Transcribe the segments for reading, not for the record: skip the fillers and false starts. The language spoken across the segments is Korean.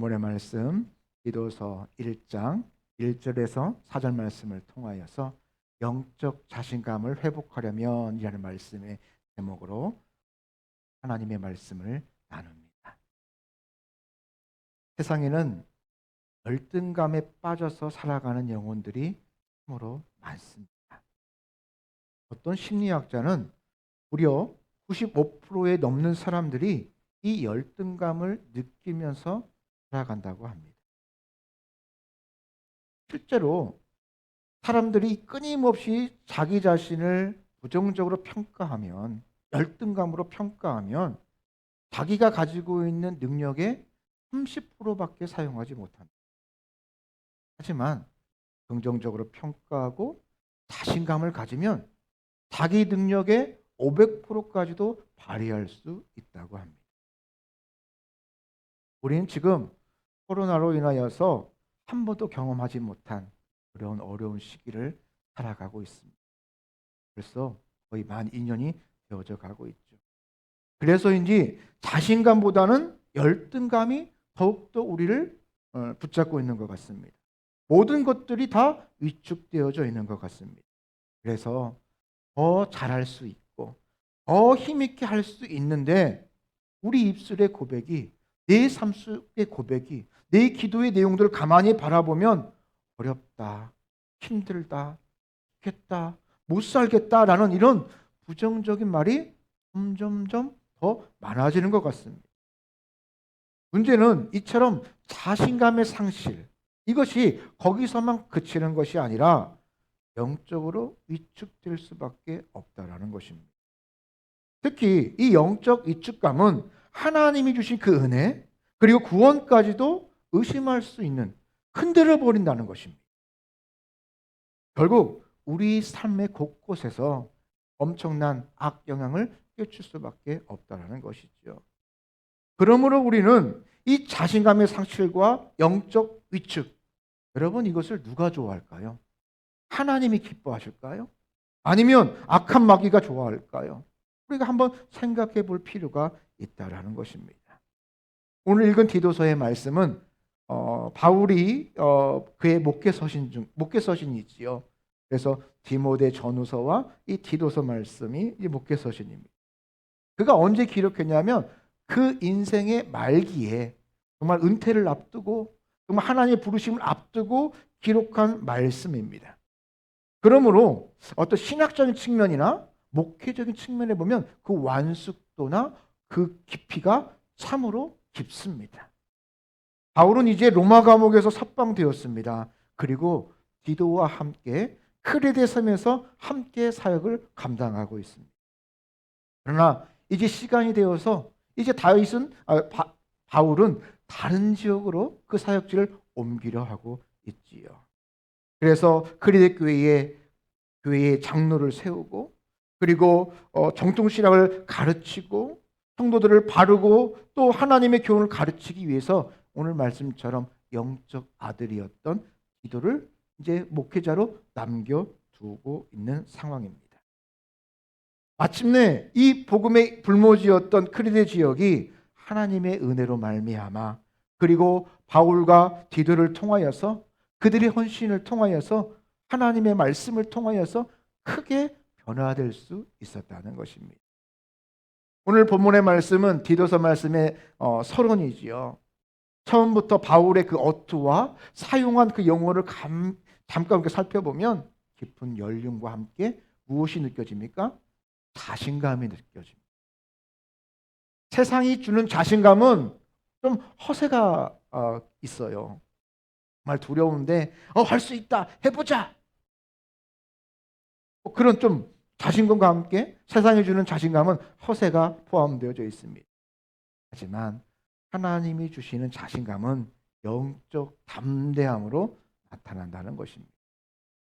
본문의 말씀 디도서 1장 1절에서 4절 말씀을 통하여서 영적 자신감을 회복하려면 이라는 말씀의 제목으로 하나님의 말씀을 나눕니다. 세상에는 열등감에 빠져서 살아가는 영혼들이 참으로 많습니다. 어떤 심리학자는 무려 95%에 넘는 사람들이 이 열등감을 느끼면서 살아간다고 합니다. 실제로 사람들이 끊임없이 자기 자신을 부정적으로 평가하면, 열등감으로 평가하면 자기가 가지고 있는 능력의 30%밖에 사용하지 못합니다. 하지만 긍정적으로 평가하고 자신감을 가지면 자기 능력의 500%까지도 발휘할 수 있다고 합니다. 우리는 지금 코로나로 인하여서 한 번도 경험하지 못한 그런 어려운 시기를 살아가고 있습니다. 벌써 거의 만 2년이 되어져 가고 있죠. 그래서인지 자신감보다는 열등감이 더욱더 우리를 붙잡고 있는 것 같습니다. 모든 것들이 다 위축되어져 있는 것 같습니다. 그래서 더 잘할 수 있고 더 힘있게 할 수 있는데 우리 입술의 고백이, 내 삶 속의 고백이, 내 기도의 내용들을 가만히 바라보면 어렵다, 힘들다, 죽겠다, 못 살겠다라는 이런 부정적인 말이 점점점 더 많아지는 것 같습니다. 문제는 이처럼 자신감의 상실, 이것이 거기서만 그치는 것이 아니라 영적으로 위축될 수밖에 없다라는 것입니다. 특히 이 영적 위축감은 하나님이 주신 그 은혜 그리고 구원까지도 의심할 수 있는, 흔들어 버린다는 것입니다. 결국 우리 삶의 곳곳에서 엄청난 악영향을 끼칠 수밖에 없다는 것이죠. 그러므로 우리는 이 자신감의 상실과 영적 위축, 여러분 이것을 누가 좋아할까요? 하나님이 기뻐하실까요? 아니면 악한 마귀가 좋아할까요? 우리가 한번 생각해 볼 필요가 있다라는 것입니다. 오늘 읽은 디도서의 말씀은 바울이 그의 목회서신이지요. 그래서 디모데 전후서와 이 디도서 말씀이 이 목회서신입니다. 그가 언제 기록했냐면 그 인생의 말기에 정말 은퇴를 앞두고 정말 하나님의 부르심을 앞두고 기록한 말씀입니다. 그러므로 어떤 신학적인 측면이나 목회적인 측면에 보면 그 완숙도나 그 깊이가 참으로 깊습니다. 바울은 이제 로마 감옥에서 석방되었습니다. 그리고 디도와 함께 크레데 섬에서 함께 사역을 감당하고 있습니다. 그러나 이제 시간이 되어서 이제 바울은 다른 지역으로 그 사역지를 옮기려 하고 있지요. 그래서 크레데 교회의 장로를 세우고 그리고 정통신학을 가르치고 성도들을 바르고 또 하나님의 교훈을 가르치기 위해서 오늘 말씀처럼 영적 아들이었던 디도를 이제 목회자로 남겨두고 있는 상황입니다. 마침내 이 복음의 불모지였던 크레데 지역이 하나님의 은혜로 말미암아 그리고 바울과 디도를 통하여서 그들의 헌신을 통하여서 하나님의 말씀을 통하여서 크게 변화될 수 있었다는 것입니다. 오늘 본문의 말씀은 디도서 말씀의 서론이지요. 처음부터 바울의 그 어투와 사용한 그 용어를 잠깐 살펴보면 깊은 연륜과 함께 무엇이 느껴집니까? 자신감이 느껴집니다. 세상이 주는 자신감은 좀 허세가 있어요. 정말 두려운데 할 수 있다, 해보자. 그런 좀 자신감과 함께 세상이 주는 자신감은 허세가 포함되어져 있습니다. 하지만 하나님이 주시는 자신감은 영적 담대함으로 나타난다는 것입니다.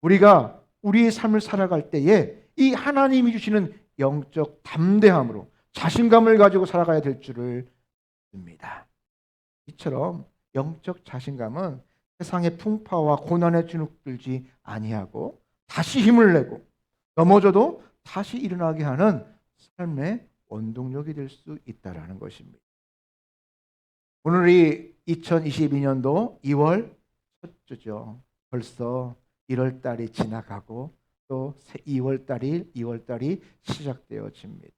우리가 우리의 삶을 살아갈 때에 이 하나님이 주시는 영적 담대함으로 자신감을 가지고 살아가야 될 줄을 믿습니다. 이처럼 영적 자신감은 세상의 풍파와 고난에 주눅들지 아니하고 다시 힘을 내고 넘어져도 다시 일어나게 하는 삶의 원동력이 될 수 있다는 것입니다. 오늘이 2022년도 2월 첫 주죠. 벌써 1월 달이 지나가고 또 2월 달이 시작되어집니다.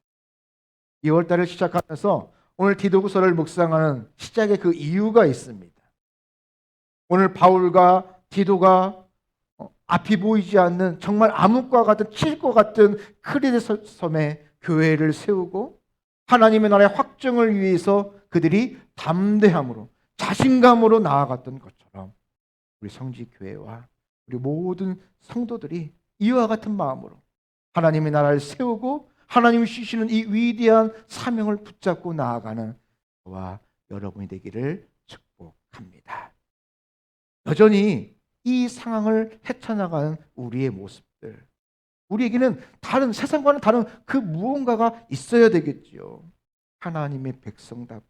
2월 달을 시작하면서 오늘 디도후서를 묵상하는 시작의 그 이유가 있습니다. 오늘 바울과 디도가 앞이 보이지 않는 정말 암흑과 같은 칠 것 같은 크레데 섬에 교회를 세우고 하나님의 나라의 확정을 위해서 그들이 담대함으로 자신감으로 나아갔던 것처럼 우리 성지교회와 우리 모든 성도들이 이와 같은 마음으로 하나님의 나라를 세우고 하나님이 주시는 이 위대한 사명을 붙잡고 나아가는 저와 여러분이 되기를 축복합니다. 여전히 이 상황을 헤쳐나가는 우리의 모습들, 우리에게는 다른 세상과는 다른 그 무언가가 있어야 되겠지요. 하나님의 백성답게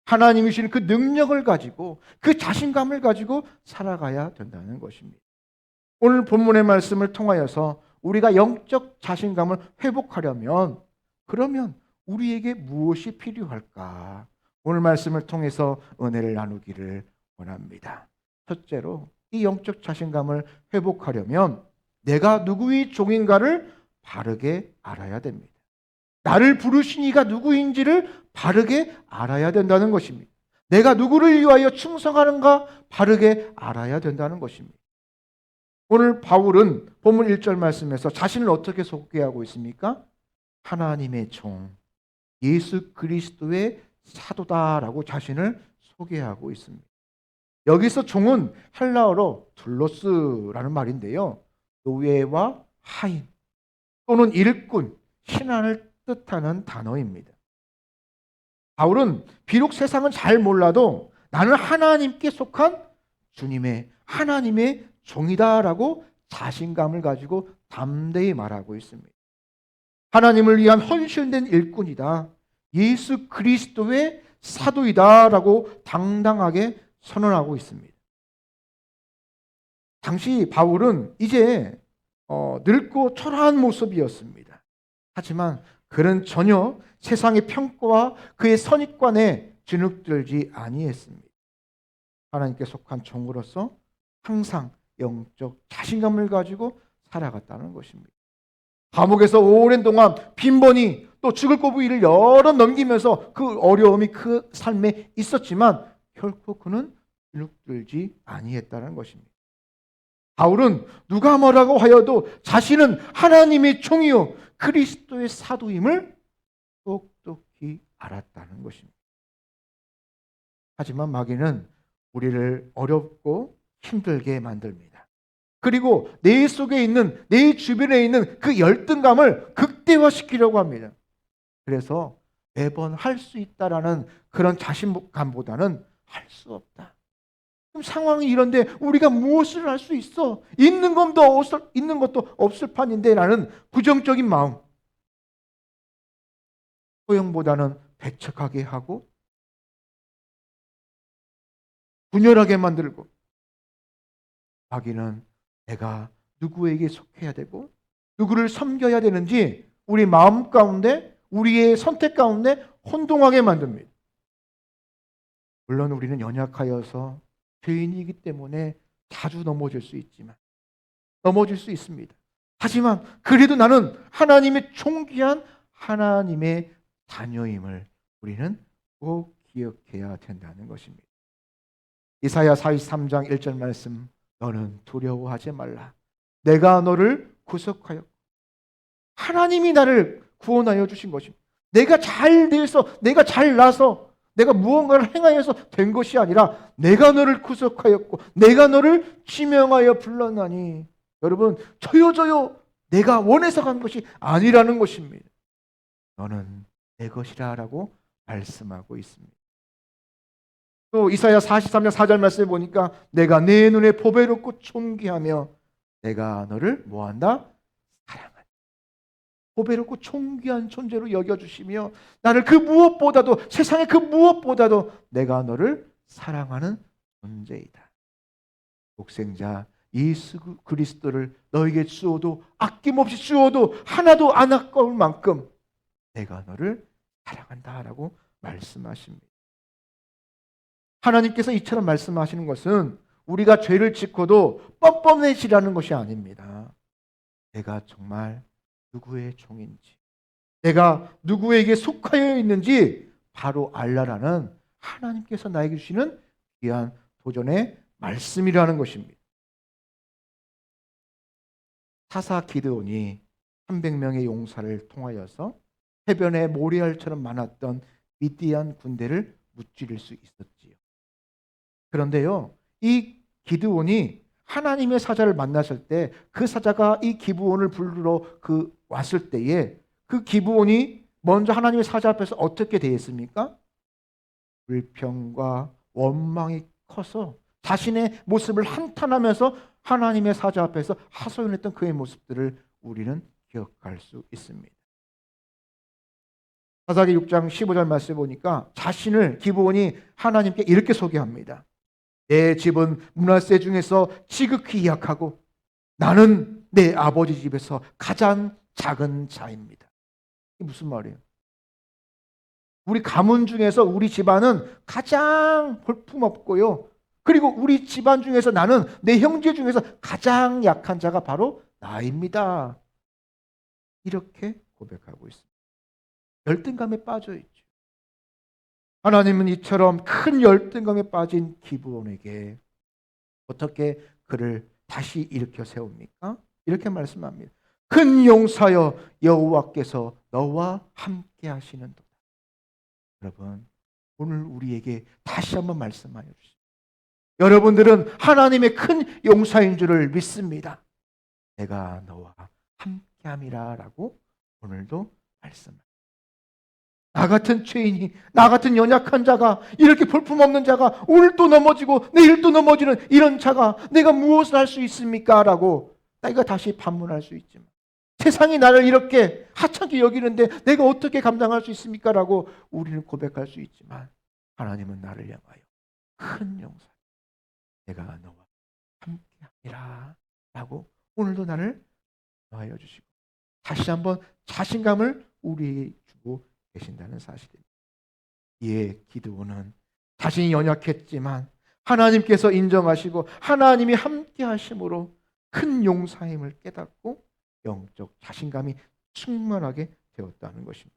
하나님이 주시는 그 능력을 가지고 그 자신감을 가지고 살아가야 된다는 것입니다. 오늘 본문의 말씀을 통하여서 우리가 영적 자신감을 회복하려면 그러면 우리에게 무엇이 필요할까? 오늘 말씀을 통해서 은혜를 나누기를 원합니다. 첫째로 이 영적 자신감을 회복하려면 내가 누구의 종인가를 바르게 알아야 됩니다. 나를 부르신 이가 누구인지를 바르게 알아야 된다는 것입니다. 내가 누구를 위하여 충성하는가 바르게 알아야 된다는 것입니다. 오늘 바울은 본문 1절 말씀에서 자신을 어떻게 소개하고 있습니까? 하나님의 종, 예수 그리스도의 사도다라고 자신을 소개하고 있습니다. 여기서 종은 헬라어로 둘로스라는 말인데요. 노예와 하인 또는 일꾼, 신하를 뜻하는 단어입니다. 바울은 비록 세상은 잘 몰라도 나는 하나님께 속한 하나님의 종이다라고 자신감을 가지고 담대히 말하고 있습니다. 하나님을 위한 헌신된 일꾼이다. 예수 그리스도의 사도이다라고 당당하게 선언하고 있습니다. 당시 바울은 이제 늙고 초라한 모습이었습니다. 하지만 그는 전혀 세상의 평가와 그의 선입관에 주눅들지 아니했습니다. 하나님께 속한 종으로서 항상 영적 자신감을 가지고 살아갔다는 것입니다. 감옥에서 오랜 동안 빈번히 또 죽을 고비를 여러 넘기면서 그 어려움이 그 삶에 있었지만 결코 그는 주눅들지 아니했다는 것입니다. 바울은 누가 뭐라고 하여도 자신은 하나님의 종이요 그리스도의 사도임을 똑똑히 알았다는 것입니다. 하지만 마귀는 우리를 어렵고 힘들게 만듭니다. 그리고 내 속에 있는, 내 주변에 있는 그 열등감을 극대화시키려고 합니다. 그래서 매번 할 수 있다라는 그런 자신감보다는 할 수 없다. 그럼 상황이 이런데 우리가 무엇을 할 수 있어? 있는 것도 없을 판인데 라는 부정적인 마음. 소용보다는 배척하게 하고 분열하게 만들고 마귀는 내가 누구에게 속해야 되고 누구를 섬겨야 되는지 우리 마음 가운데 우리의 선택 가운데 혼동하게 만듭니다. 물론 우리는 연약하여서 죄인이기 때문에 자주 넘어질 수 있습니다. 하지만 그래도 나는 하나님의 존귀한 하나님의 자녀임을 우리는 꼭 기억해야 된다는 것입니다. 이사야 43장 1절 말씀, 너는 두려워하지 말라. 내가 너를 구속하였고 하나님이 나를 구원하여 주신 것입니다. 내가 잘 돼서 내가 잘 나서 내가 무언가를 행하여서 된 것이 아니라 내가 너를 구속하였고 내가 너를 지명하여 불렀나니 여러분 저요 내가 원해서 간 것이 아니라는 것입니다. 너는 내 것이라 라고 말씀하고 있습니다. 또 이사야 43장 4절 말씀에 보니까 내가 내 눈에 보배롭고 존귀하며 내가 너를 뭐한다? 사랑한다. 보배롭고 존귀한 존재로 여겨주시며 나를 그 무엇보다도 세상의 그 무엇보다도 내가 너를 사랑하는 존재이다. 독생자 예수 그리스도를 너에게 주어도 아낌없이 주어도 하나도 안 아까울 만큼 내가 너를 사랑한다라고 말씀하십니다. 하나님께서 이처럼 말씀하시는 것은 우리가 죄를 짓고도 뻔뻔해지라는 것이 아닙니다. 내가 정말 누구의 종인지, 내가 누구에게 속하여 있는지 바로 알라라는 하나님께서 나에게 주시는 귀한 도전의 말씀이라는 것입니다. 사사 기드온이 300명의 용사를 통하여서 해변에 모래알처럼 많았던 미디안 군대를 무찌를 수 있었지요. 그런데요, 이 기드온이 하나님의 사자를 만났을 때 그 사자가 이 기브온을 부르러 왔을 때에 그 기브온이 먼저 하나님의 사자 앞에서 어떻게 대했습니까? 불평과 원망이 커서 자신의 모습을 한탄하면서 하나님의 사자 앞에서 하소연했던 그의 모습들을 우리는 기억할 수 있습니다. 사사기 6장 15절 말씀에 보니까 자신을 기브온이 하나님께 이렇게 소개합니다. 내 집은 므낫세 중에서 지극히 약하고 나는 내 아버지 집에서 가장 작은 자입니다. 이게 무슨 말이에요? 우리 가문 중에서 우리 집안은 가장 볼품없고요. 그리고 우리 집안 중에서 나는 내 형제 중에서 가장 약한 자가 바로 나입니다. 이렇게 고백하고 있습니다. 열등감에 빠져 있죠. 하나님은 이처럼 큰 열등감에 빠진 기브온에게 어떻게 그를 다시 일으켜 세웁니까? 이렇게 말씀합니다. 큰 용사여 여호와께서 너와 함께 하시는도다. 여러분, 오늘 우리에게 다시 한번 말씀하여 주십시오. 여러분들은 하나님의 큰 용사인 줄을 믿습니다. 내가 너와 함께함이라 라고 오늘도 말씀합니다. 나 같은 죄인이, 나 같은 연약한 자가, 이렇게 볼품없는 자가 오늘 또 넘어지고 내일 또 넘어지는 이런 자가 내가 무엇을 할 수 있습니까? 라고 내가 다시 반문할 수 있지만, 세상이 나를 이렇게 하찮게 여기는데 내가 어떻게 감당할 수 있습니까? 라고 우리는 고백할 수 있지만, 하나님은 나를 향하여 큰 용사, 내가 너와 함께하리라 라고 오늘도 나를 하여 주시고 다시 한번 자신감을 우리에게 주고 계신다는 사실입니다. 이에 기드온은 자신이 연약했지만 하나님께서 인정하시고 하나님이 함께 하심으로 큰 용사임을 깨닫고 영적 자신감이 충만하게 되었다는 것입니다.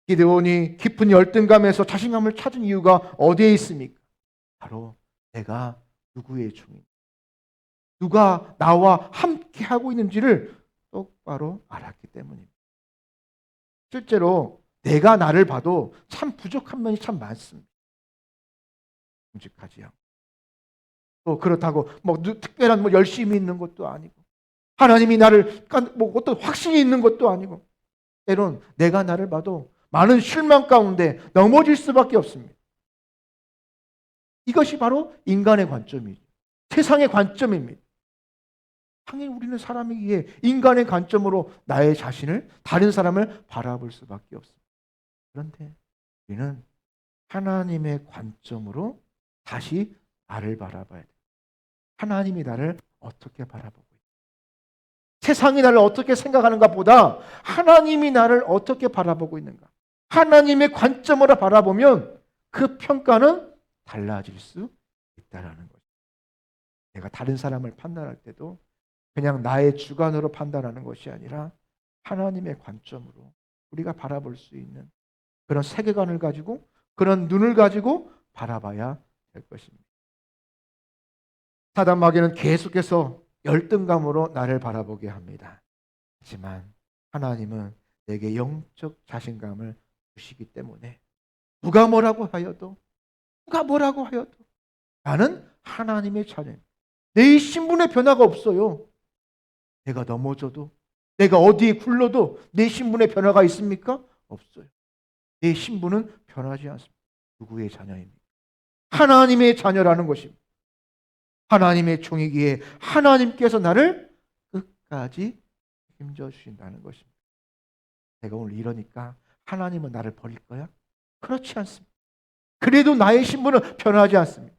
기드온이 깊은 열등감에서 자신감을 찾은 이유가 어디에 있습니까? 바로 내가 누구의 종인지, 누가 나와 함께 하고 있는지를 똑바로 알았기 때문입니다. 실제로 내가 나를 봐도 참 부족한 면이 참 많습니다. 묵직하지 않고, 또 그렇다고 특별한 열심히 있는 것도 아니고, 하나님이 나를 어떤 확신이 있는 것도 아니고, 때론 내가 나를 봐도 많은 실망 가운데 넘어질 수밖에 없습니다. 이것이 바로 인간의 관점이죠. 세상의 관점입니다. 당연히 우리는 사람이기에 인간의 관점으로 나의 자신을, 다른 사람을 바라볼 수밖에 없습니다. 그런데 우리는 하나님의 관점으로 다시 나를 바라봐야 돼요. 하나님이 나를 어떻게 바라보고 있는가? 세상이 나를 어떻게 생각하는가 보다 하나님이 나를 어떻게 바라보고 있는가? 하나님의 관점으로 바라보면 그 평가는 달라질 수 있다는 거죠. 내가 다른 사람을 판단할 때도 그냥 나의 주관으로 판단하는 것이 아니라 하나님의 관점으로 우리가 바라볼 수 있는 그런 세계관을 가지고, 그런 눈을 가지고 바라봐야 될 것입니다. 사단 마귀는 계속해서 열등감으로 나를 바라보게 합니다. 하지만 하나님은 내게 영적 자신감을 주시기 때문에 누가 뭐라고 하여도 나는 하나님의 자녀입니다. 내 신분의 변화가 없어요. 내가 넘어져도, 내가 어디에 굴러도 내 신분의 변화가 있습니까? 없어요. 내 신분은 변하지 않습니다. 누구의 자녀입니까? 하나님의 자녀라는 것입니다. 하나님의 종이기에 하나님께서 나를 끝까지 책임져 주신다는 것입니다. 내가 오늘 이러니까 하나님은 나를 버릴 거야? 그렇지 않습니다. 그래도 나의 신분은 변하지 않습니다.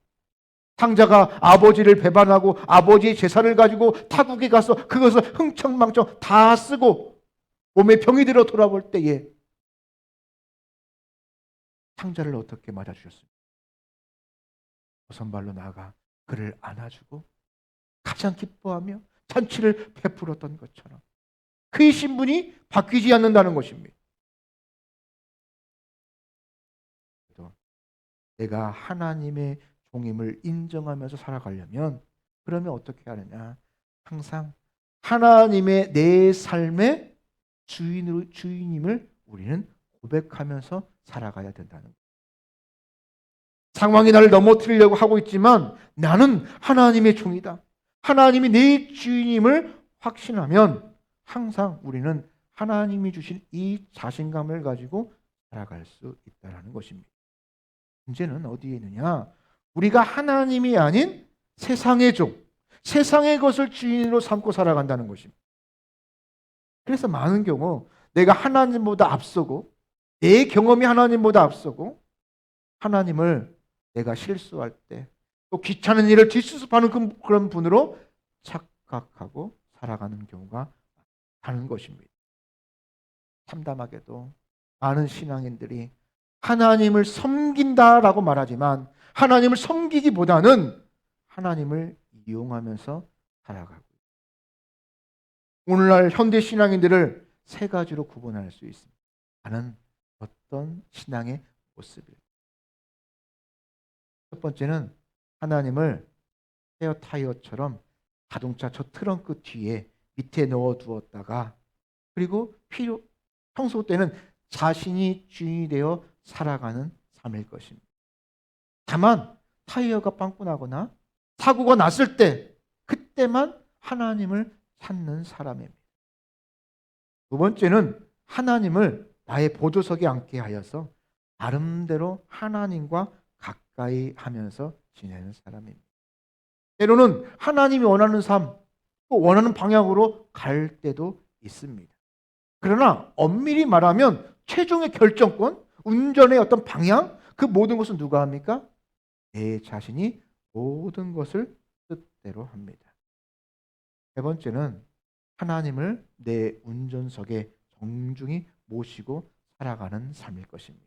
탕자가 아버지를 배반하고 아버지의 재산을 가지고 타국에 가서 그것을 흥청망청 다 쓰고 몸에 병이 들어 돌아볼 때에 탕자를 어떻게 맞아주셨습니까? 오선발로 나아가 그를 안아주고 가장 기뻐하며 잔치를 베풀었던 것처럼 그의 신분이 바뀌지 않는다는 것입니다. 또 내가 하나님의 종임을 인정하면서 살아가려면 그러면 어떻게 하느냐? 항상 하나님의 내 삶의 주인임을 우리는 고백하면서 살아가야 된다는 거예요. 상황이 나를 넘어뜨리려고 하고 있지만 나는 하나님의 종이다. 하나님이 내 주인임을 확신하면 항상 우리는 하나님이 주신 이 자신감을 가지고 살아갈 수 있다는 것입니다. 문제는 어디에 있느냐? 우리가 하나님이 아닌 세상의 종, 세상의 것을 주인으로 삼고 살아간다는 것입니다. 그래서 많은 경우 내가 하나님보다 앞서고 내 경험이 하나님보다 앞서고 하나님을 내가 실수할 때 또 귀찮은 일을 뒷수습하는 그런 분으로 착각하고 살아가는 경우가 많은 것입니다. 참담하게도 많은 신앙인들이 하나님을 섬긴다라고 말하지만 하나님을 섬기기보다는 하나님을 이용하면서 살아가고 오늘날 현대 신앙인들을 세 가지로 구분할 수 있습니다. 나는 어떤 신앙의 모습일까? 첫 번째는 하나님을 스페어 타이어처럼 자동차 저 트렁크 뒤에 밑에 넣어 두었다가 그리고 평소 때는 자신이 주인이 되어 살아가는 삶일 것입니다. 다만 타이어가 빵꾸 나거나 사고가 났을 때 그때만 하나님을 찾는 사람입니다. 두 번째는 하나님을 나의 보조석에 앉게 하여서 나름대로 하나님과 가까이 하면서 지내는 사람입니다. 때로는 하나님이 원하는 삶, 또 원하는 방향으로 갈 때도 있습니다. 그러나 엄밀히 말하면 최종의 결정권, 운전의 어떤 방향, 그 모든 것은 누가 합니까? 내 자신이 모든 것을 뜻대로 합니다. 세 번째는 하나님을 내 운전석에 정중히 모시고 살아가는 삶일 것입니다.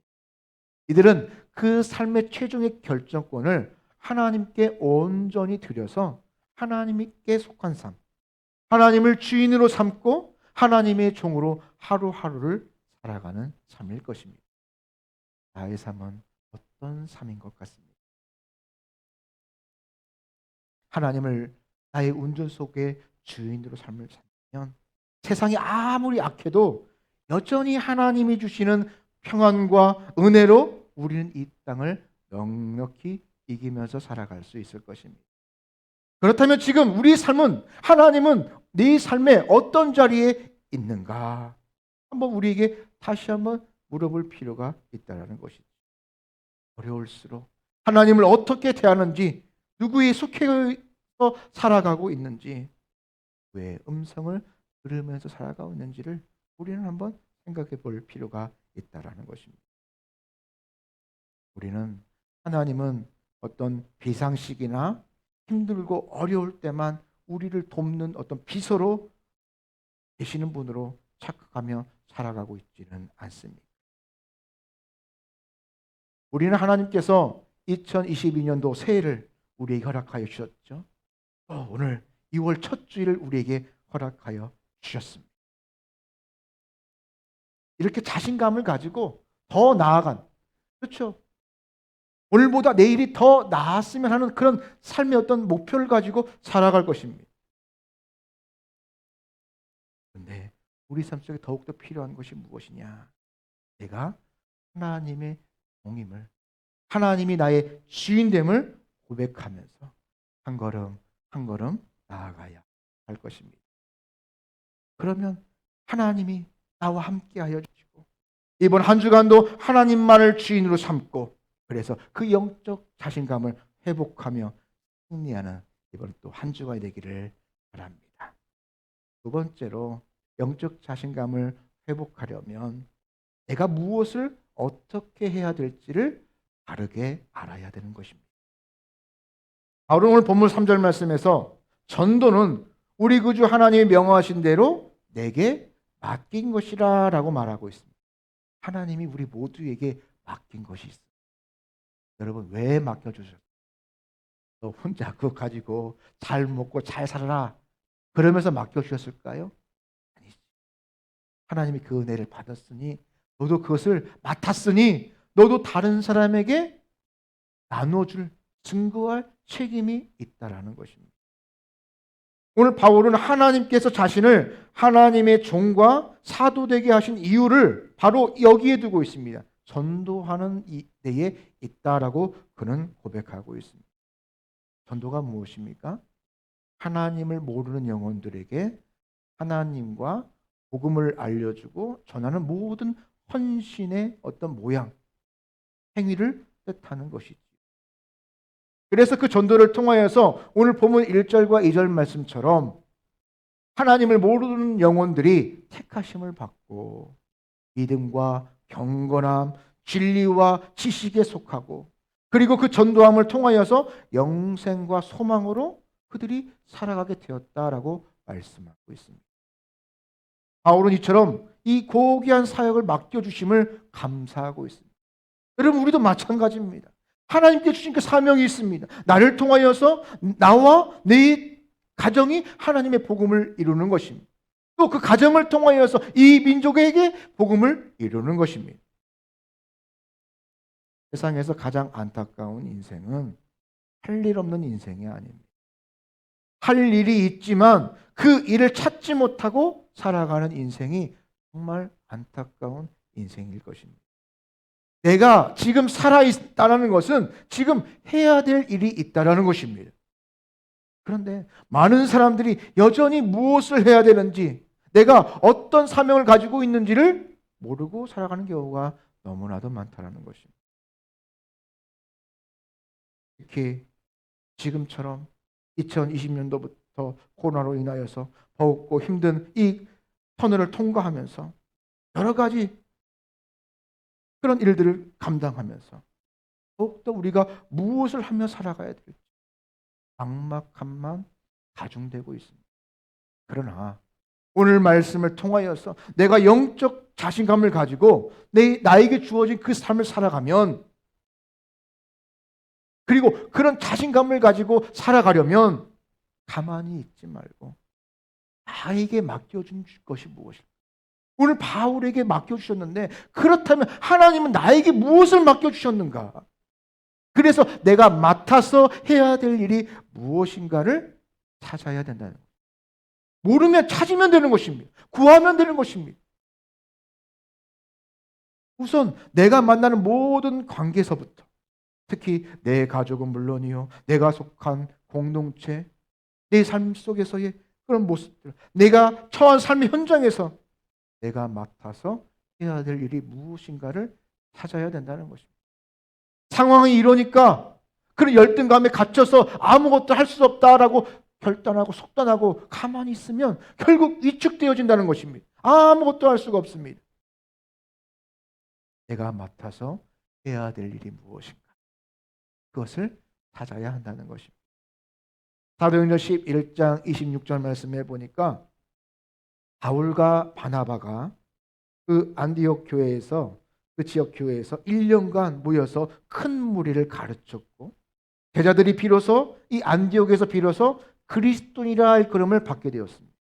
이들은 그 삶의 최종의 결정권을 하나님께 온전히 드려서 하나님께 속한 삶, 하나님을 주인으로 삼고 하나님의 종으로 하루하루를 살아가는 삶일 것입니다. 나의 삶은 어떤 삶인 것 같습니다. 하나님을 나의 운전석의 주인으로 삶을 살면 세상이 아무리 악해도 여전히 하나님이 주시는 평안과 은혜로 우리는 이 땅을 넉넉히 이기면서 살아갈 수 있을 것입니다. 그렇다면 지금 우리 삶은 하나님은 네 삶의 어떤 자리에 있는가? 한번 우리에게 다시 한번 물어볼 필요가 있다는 것이죠. 어려울수록 하나님을 어떻게 대하는지, 누구의 속해서 살아가고 있는지, 왜 음성을 들으면서 살아가고 있는지를 우리는 한번 생각해 볼 필요가 있다는 것입니다. 우리는 하나님은 어떤 비상식이나 힘들고 어려울 때만 우리를 돕는 어떤 비서로 계시는 분으로 착각하며 살아가고 있지는 않습니다. 우리는 하나님께서 2022년도 새해를 우리에게 허락하여 주셨죠. 오늘 2월 첫 주일을 우리에게 허락하여 주셨습니다. 이렇게 자신감을 가지고 더 나아간, 그렇죠? 오늘보다 내일이 더 나았으면 하는 그런 삶의 어떤 목표를 가지고 살아갈 것입니다. 그런데 우리 삶 속에 더욱더 필요한 것이 무엇이냐? 내가 하나님의 종임을, 하나님이 나의 주인됨을 고백하면서 한 걸음 한 걸음 나아가야 할 것입니다. 그러면 하나님이 나와 함께하여 주시고 이번 한 주간도 하나님만을 주인으로 삼고 그래서 그 영적 자신감을 회복하며 승리하는 이번 또 한 주가 되기를 바랍니다. 두 번째로 영적 자신감을 회복하려면 내가 무엇을 어떻게 해야 될지를 바르게 알아야 되는 것입니다. 바로 오늘 본문 3절 말씀에서 전도는 우리 구주 하나님이 명하신 대로 내게 맡긴 것이라 라고 말하고 있습니다. 하나님이 우리 모두에게 맡긴 것이 있어요. 여러분 왜 맡겨주셨어요? 너 혼자 그거 가지고 잘 먹고 잘 살아라 그러면서 맡겨주셨을까요? 아니지. 하나님이 그 은혜를 받았으니 너도 그것을 맡았으니 너도 다른 사람에게 나눠줄 증거할 책임이 있다라는 것입니다. 오늘 바울은 하나님께서 자신을 하나님의 종과 사도 되게 하신 이유를 바로 여기에 두고 있습니다. 전도하는 데에 있다라고 그는 고백하고 있습니다. 전도가 무엇입니까? 하나님을 모르는 영혼들에게 하나님과 복음을 알려주고 전하는 모든 헌신의 어떤 모양, 행위를 뜻하는 것이죠. 그래서 그 전도를 통하여서 오늘 본문 1절과 2절 말씀처럼 하나님을 모르는 영혼들이 택하심을 받고 믿음과 경건함, 진리와 지식에 속하고 그리고 그 전도함을 통하여서 영생과 소망으로 그들이 살아가게 되었다라고 말씀하고 있습니다. 바울은 이처럼 이 고귀한 사역을 맡겨주심을 감사하고 있습니다. 여러분 우리도 마찬가지입니다. 하나님께 주신 그 사명이 있습니다. 나를 통하여서 나와 내 가정이 하나님의 복음을 이루는 것입니다. 또 그 가정을 통하여서 이 민족에게 복음을 이루는 것입니다. 세상에서 가장 안타까운 인생은 할 일 없는 인생이 아닙니다. 할 일이 있지만 그 일을 찾지 못하고 살아가는 인생이 정말 안타까운 인생일 것입니다. 내가 지금 살아있다는 것은 지금 해야 될 일이 있다는 것입니다. 그런데 많은 사람들이 여전히 무엇을 해야 되는지, 내가 어떤 사명을 가지고 있는지를 모르고 살아가는 경우가 너무나도 많다는 것입니다. 특히 지금처럼 2020년도부터 코로나로 인하여서 더욱더 힘든 이 터널을 통과하면서 여러 가지 그런 일들을 감당하면서 더욱더 우리가 무엇을 하며 살아가야 될지 막막함만 가중되고 있습니다. 그러나 오늘 말씀을 통하여서 내가 영적 자신감을 가지고 나에게 주어진 그 삶을 살아가면, 그리고 그런 자신감을 가지고 살아가려면 가만히 있지 말고 나에게 맡겨준 것이 무엇일까? 오늘 바울에게 맡겨주셨는데 그렇다면 하나님은 나에게 무엇을 맡겨주셨는가? 그래서 내가 맡아서 해야 될 일이 무엇인가를 찾아야 된다는 거예요. 모르면 찾으면 되는 것입니다. 구하면 되는 것입니다. 우선 내가 만나는 모든 관계에서부터, 특히 내 가족은 물론이요, 내가 속한 공동체, 내 삶 속에서의 그런 모습들, 내가 처한 삶의 현장에서 내가 맡아서 해야 될 일이 무엇인가를 찾아야 된다는 것입니다. 상황이 이러니까 그런 열등감에 갇혀서 아무것도 할 수 없다라고 결단하고 속단하고 가만히 있으면 결국 위축되어진다는 것입니다. 아무것도 할 수가 없습니다. 내가 맡아서 해야 될 일이 무엇인가? 그것을 찾아야 한다는 것입니다. 사도행전 11장 26절 말씀해 보니까 바울과 바나바가 그 안디옥 교회에서, 그 지역 교회에서 1년간 모여서 큰 무리를 가르쳤고 제자들이 비로소 이 안디옥에서 비로소 그리스도인이라 할 그름을 받게 되었습니다.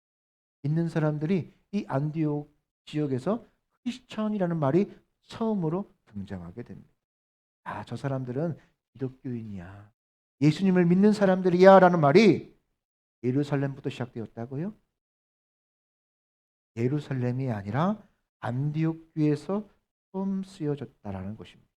있는 사람들이 이 안디옥 지역에서 크리스천이라는 말이 처음으로 등장하게 됩니다. 아, 저 사람들은 기독교인이야, 예수님을 믿는 사람들이야 라는 말이 예루살렘부터 시작되었다고요? 예루살렘이 아니라 안디옥 교회에서 처음 쓰여졌다라는 것입니다.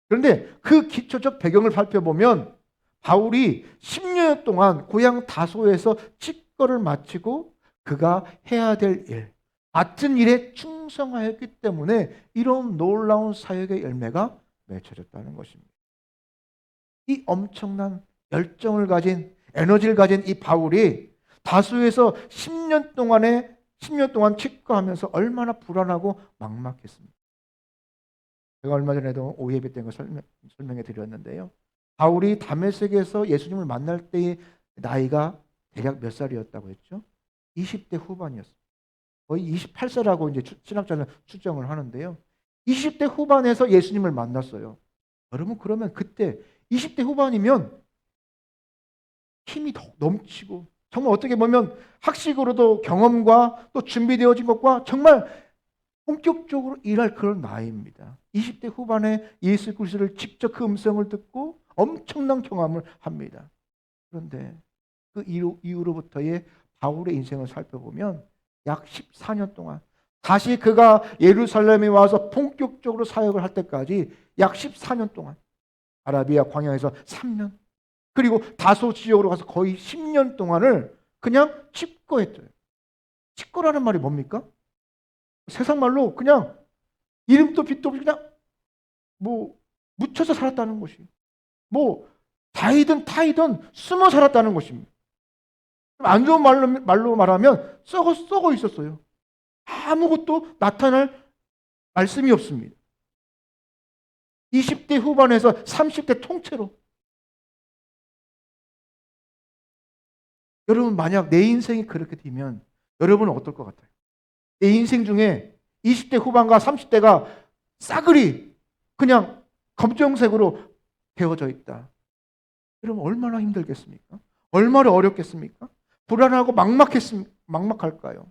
그런데 그 기초적 배경을 살펴보면 바울이 10년 동안 고향 다소에서 직거를 마치고 그가 해야 될 일, 맡은 일에 충성하였기 때문에 이런 놀라운 사역의 열매가 맺혀졌다는 것입니다. 이 엄청난 열정을 가진, 에너지를 가진 이 바울이 다소에서 10년 동안 직거하면서 얼마나 불안하고 막막했습니다. 제가 얼마 전에도 오예배 때 설명해 드렸는데요. 바울이 다메섹에서 예수님을 만날 때의 나이가 대략 몇 살이었다고 했죠? 20대 후반이었어요. 거의 28세라고 이제 신학자는 추정을 하는데요. 20대 후반에서 예수님을 만났어요. 여러분 그러면 그때 20대 후반이면 힘이 더 넘치고 정말 어떻게 보면 학식으로도 경험과 또 준비되어진 것과 정말 본격적으로 일할 그런 나이입니다. 20대 후반에 예수 그리스도를 직접 그 음성을 듣고 엄청난 경험을 합니다. 그런데 그 이후로부터의 바울의 인생을 살펴보면 약 14년 동안 다시 그가 예루살렘에 와서 본격적으로 사역을 할 때까지 약 14년 동안 아라비아 광야에서 3년 그리고 다소 지역으로 가서 거의 10년 동안을 그냥 칩거했어요. 칩거라는 말이 뭡니까? 세상 말로 그냥 이름도 빛도 없이 그냥 뭐 묻혀서 살았다는 것이 뭐 자이든 타이든 숨어 살았다는 것입니다. 안 좋은 말로 말하면 썩어 있었어요. 아무것도 나타날 말씀이 없습니다. 20대 후반에서 30대 통째로. 여러분 만약 내 인생이 그렇게 되면 여러분은 어떨 것 같아요? 내 인생 중에 20대 후반과 30대가 싸그리 그냥 검정색으로 되어져 있다. 여러분 얼마나 힘들겠습니까? 얼마나 어렵겠습니까? 불안하고 막막할까요?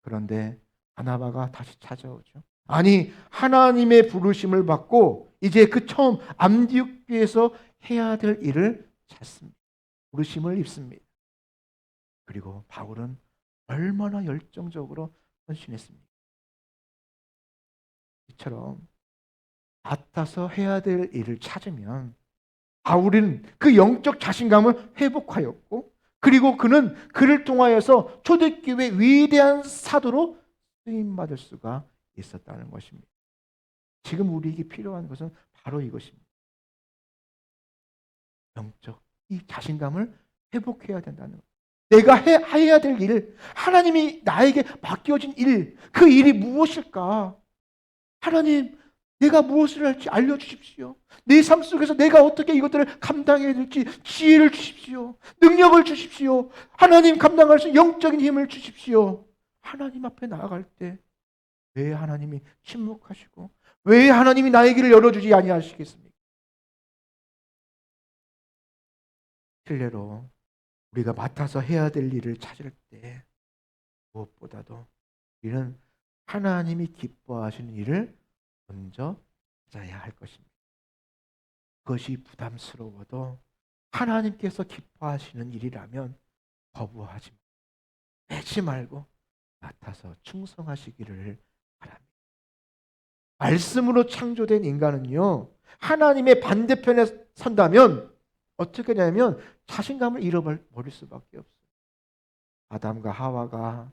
그런데 바나바가 다시 찾아오죠. 아니 하나님의 부르심을 받고 이제 그 처음 안디옥교에서 해야 될 일을 찾습니다. 부르심을 입습니다. 그리고 바울은 얼마나 열정적으로 헌신했습니까? 이처럼 맡아서 해야 될 일을 찾으면 바울은 그 영적 자신감을 회복하였고 그리고 그는 그를 통하여서 초대교회 위대한 사도로 쓰임받을 수가 있었다는 것입니다. 지금 우리에게 필요한 것은 바로 이것입니다. 영적 이 자신감을 회복해야 된다는 것. 내가 해야 될 일, 하나님이 나에게 맡겨진 일, 그 일이 무엇일까? 하나님, 내가 무엇을 할지 알려주십시오. 내 삶 속에서 내가 어떻게 이것들을 감당해야 될지 지혜를 주십시오. 능력을 주십시오. 하나님 감당할 수 있는 영적인 힘을 주십시오. 하나님 앞에 나아갈 때 왜 하나님이 침묵하시고 왜 하나님이 나의 길을 열어주지 아니하시겠습니까? 실례로 우리가 맡아서 해야 될 일을 찾을 때 무엇보다도 우리는 하나님이 기뻐하시는 일을 먼저 찾아야 할 것입니다. 그것이 부담스러워도 하나님께서 기뻐하시는 일이라면 거부하지 빼지 말고 맡아서 충성하시기를 바랍니다. 말씀으로 창조된 인간은요, 하나님의 반대편에 선다면 어떻게 되냐면 자신감을 잃어버릴 수밖에 없어요. 아담과 하와가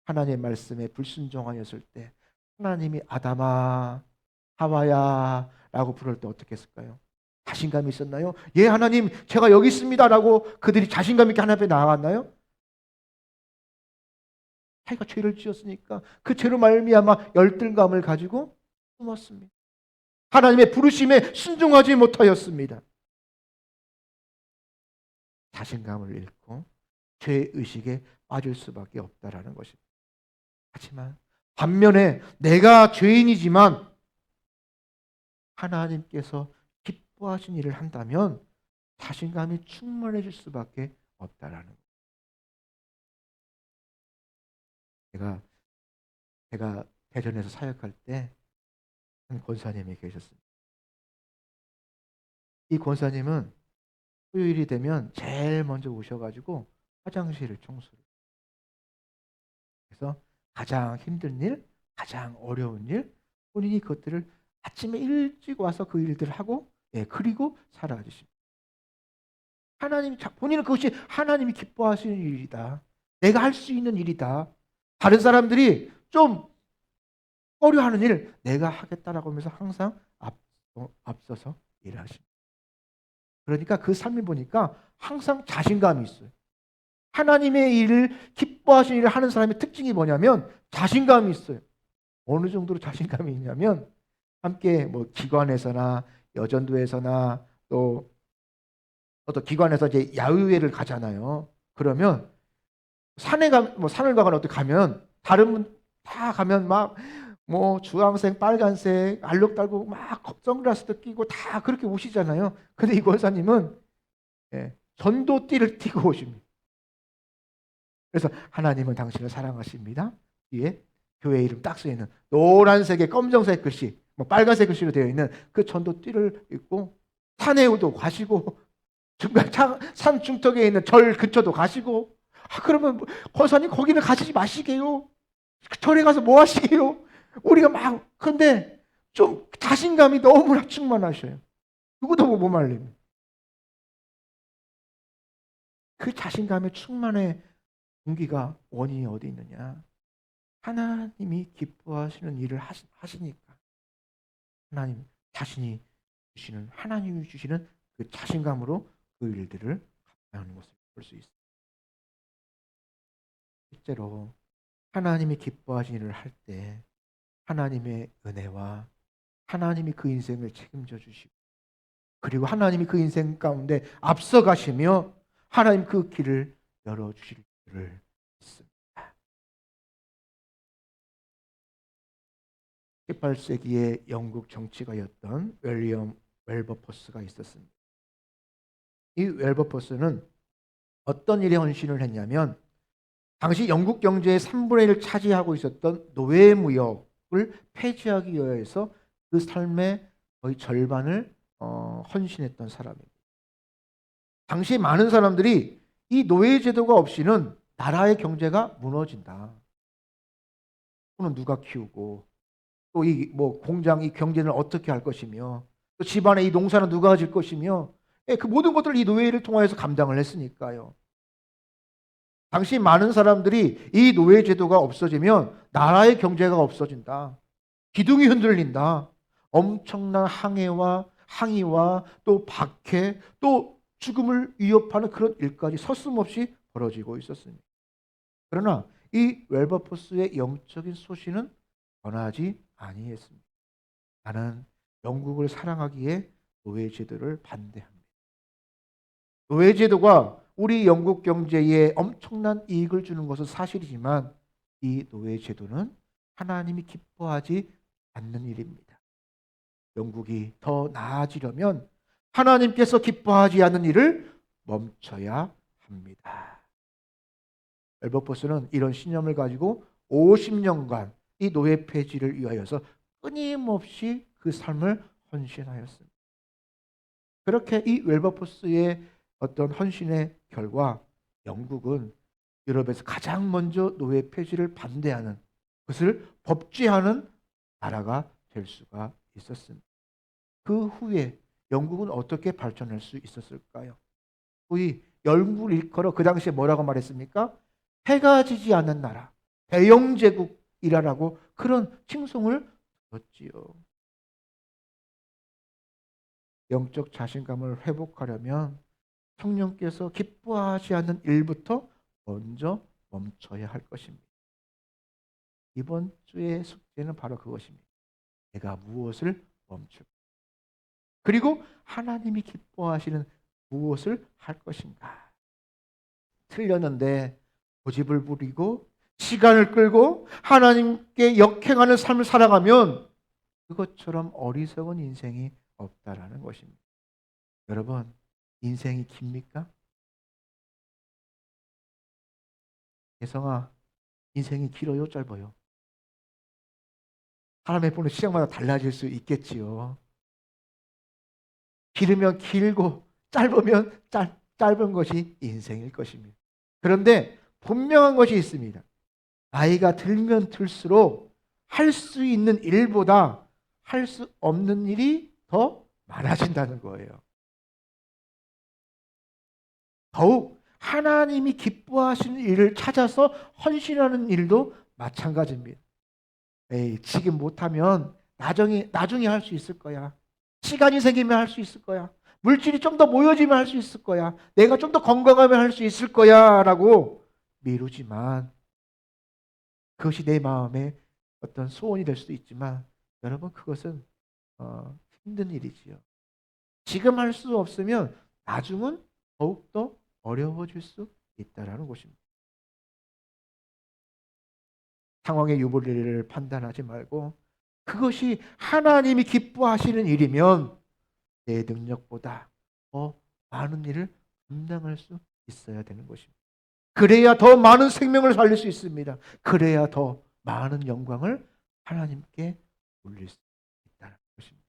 하나님의 말씀에 불순종하였을 때 하나님이 아담아, 하와야 라고 부를 때 어떻게 했을까요? 자신감이 있었나요? 예 하나님 제가 여기 있습니다 라고 그들이 자신감 있게 하나님 앞에 나아갔나요? 자기가 죄를 지었으니까 그 죄로 말미암아 열등감을 가지고 숨었습니다. 하나님의 부르심에 순종하지 못하였습니다. 자신감을 잃고 죄의식에 빠질 수밖에 없다라는 것입니다. 하지만 반면에 내가 죄인이지만 하나님께서 기뻐하신 일을 한다면 자신감이 충만해질 수밖에 없다라는 것. 제가 대전에서 사역할 때 한 권사님이 계셨습니다. 이 권사님은 토요일이 되면 제일 먼저 오셔가지고 화장실을 청소를. 그래서 가장 힘든 일, 가장 어려운 일, 본인이 그것들을 아침에 일찍 와서 그 일들을 하고, 그리고 사라지십니다. 본인은 그것이 하나님이 기뻐하시는 일이다. 내가 할 수 있는 일이다. 다른 사람들이 좀 꺼려하는 일 내가 하겠다라고 하면서 항상 앞서서 일하십니다. 그러니까 그 삶을 보니까 항상 자신감이 있어요. 하나님의 일을 기뻐하시는 일을 하는 사람의 특징이 뭐냐면 자신감이 있어요. 어느 정도로 자신감이 있냐면 함께 뭐 기관에서나 여전도에서나 또 기관에서 이제 야유회를 가잖아요. 그러면 산을 가거나 어디 가면 다른 분 다 가면 막 뭐 주황색, 빨간색, 알록 달고 막 선글라스도 끼고 다 그렇게 오시잖아요. 근데 이 권사님은 전도띠를 띠고 오십니다. 그래서 하나님은 당신을 사랑하십니다. 뒤에 교회 이름 딱 쓰여 있는 노란색에 검정색 글씨, 뭐 빨간색 글씨로 되어 있는 그 전도띠를 입고 산에도 가시고 중간 산 중턱에 있는 절 근처도 가시고, 그러면 권사님 거기는 가시지 마시게요. 절에 가서 뭐 하시게요? 우리가 막 근데 좀 자신감이 너무나 충만하셔요. 누구도 못 말립니다. 그 자신감에 충만의 동기가 원인이 어디 있느냐? 하나님이 기뻐하시는 일을 하시니까 하나님 자신이 주시는 하나님이 주시는 그 자신감으로 그 일들을 감당하는 것을 볼 수 있습니다. 실제로 하나님이 기뻐하시는 일을 할 때 하나님의 은혜와 하나님이 그 인생을 책임져 주시고, 그리고 하나님이 그 인생 가운데 앞서가시며 하나님 그 길을 열어주실 줄을 믿습니다. 18세기의 영국 정치가였던 윌리엄 웰버퍼스가 있었습니다. 이 웰버퍼스는 어떤 일에 헌신을 했냐면, 당시 영국 경제의 3분의 1을 차지하고 있었던 노예무역을 폐지하기 위해서 그 삶의 거의 절반을 헌신했던 사람입니다. 당시 많은 사람들이 이 노예제도가 없이는 나라의 경제가 무너진다. 또는 누가 키우고, 또 이 뭐 공장 이 경제는 어떻게 할 것이며, 또 집안의 이 농사는 누가 질 것이며, 그 모든 것들을 이 노예를 통하여서 감당을 했으니까요. 당시 많은 사람들이 이 노예 제도가 없어지면 나라의 경제가 없어진다. 기둥이 흔들린다. 엄청난 항의와 또 박해, 또 죽음을 위협하는 그런 일까지 서슴없이 벌어지고 있었습니다. 그러나 이 웰버포스의 영적인 소신은 변하지 아니했습니다. 나는 영국을 사랑하기에 노예 제도를 반대합니다. 노예 제도가 우리 영국 경제에 엄청난 이익을 주는 것은 사실이지만 이 노예 제도는 하나님이 기뻐하지 않는 일입니다. 영국이 더 나아지려면 하나님께서 기뻐하지 않는 일을 멈춰야 합니다. 웰버포스는 이런 신념을 가지고 50년간 이 노예 폐지를 위하여서 끊임없이 그 삶을 헌신하였습니다. 그렇게 이 웰버포스의 어떤 헌신의 결과 영국은 유럽에서 가장 먼저 노예 폐지를 반대하는, 그것을 법제하는 나라가 될 수가 있었습니다. 그 후에 영국은 어떻게 발전할 수 있었을까요? 거의 영국을 일컬어 그 당시에 뭐라고 말했습니까? 해가 지지 않는 나라, 대영제국이라고 그런 칭송을 들었지요. 영적 자신감을 회복하려면 성령께서 기뻐하지 않는 일부터 먼저 멈춰야 할 것입니다. 이번 주의 숙제는 바로 그것입니다. 내가 무엇을 멈출까? 그리고 하나님이 기뻐하시는 무엇을 할 것인가? 틀렸는데 고집을 부리고 시간을 끌고 하나님께 역행하는 삶을 살아가면 그것처럼 어리석은 인생이 없다라는 것입니다. 여러분, 인생이 깁니까? 예성아, 인생이 길어요, 짧아요? 사람의 보는 시각마다 달라질 수 있겠지요. 길으면 길고 짧으면 짧은 것이 인생일 것입니다. 그런데 분명한 것이 있습니다. 나이가 들면 들수록 할 수 있는 일보다 할 수 없는 일이 더 많아진다는 거예요. 더욱 하나님이 기뻐하시는 일을 찾아서 헌신하는 일도 마찬가지입니다. 에이, 지금 못하면 나중에 할 수 있을 거야. 시간이 생기면 할 수 있을 거야. 물질이 좀 더 모여지면 할 수 있을 거야. 내가 좀 더 건강하면 할 수 있을 거야 라고 미루지만, 그것이 내 마음의 어떤 소원이 될 수도 있지만 여러분, 그것은 힘든 일이지요. 지금 할 수 없으면 나중은 더욱더 어려워질 수 있다라는 것입니다. 상황의 유불리를 판단하지 말고 그것이 하나님이 기뻐하시는 일이면 내 능력보다 더 많은 일을 감당할 수 있어야 되는 것입니다. 그래야 더 많은 생명을 살릴 수 있습니다. 그래야 더 많은 영광을 하나님께 올릴 수 있다는 것입니다.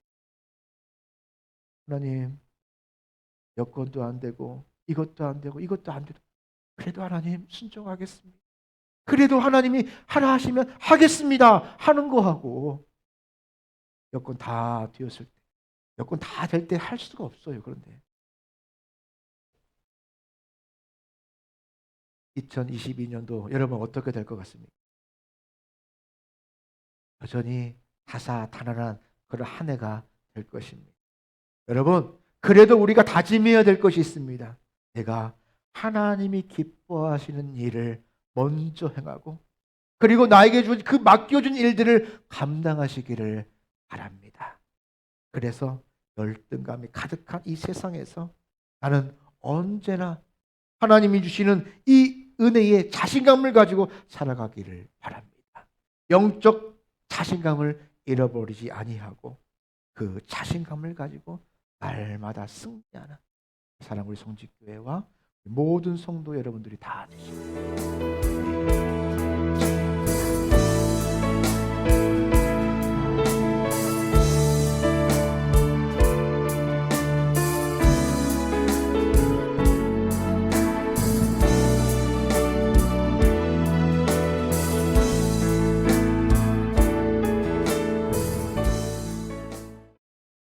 하나님, 여건도 안 되고 이것도 안 되고 이것도 안 되고 그래도 하나님 순종하겠습니다. 그래도 하나님이 하라 하시면 하겠습니다 하는 거하고 여건 다 되었을 때, 여건 다 될 때 할 수가 없어요. 그런데 2022년도 여러분 어떻게 될 것 같습니까? 여전히 다사다난한 그런 한 해가 될 것입니다. 여러분, 그래도 우리가 다짐해야 될 것이 있습니다. 내가 하나님이 기뻐하시는 일을 먼저 행하고 그리고 나에게 준 그 맡겨준 일들을 감당하시기를 바랍니다. 그래서 열등감이 가득한 이 세상에서 나는 언제나 하나님이 주시는 이 은혜의 자신감을 가지고 살아가기를 바랍니다. 영적 자신감을 잃어버리지 아니하고 그 자신감을 가지고 날마다 승리하는 사랑우리 성직교회와 모든 성도 여러분들이 다 되시길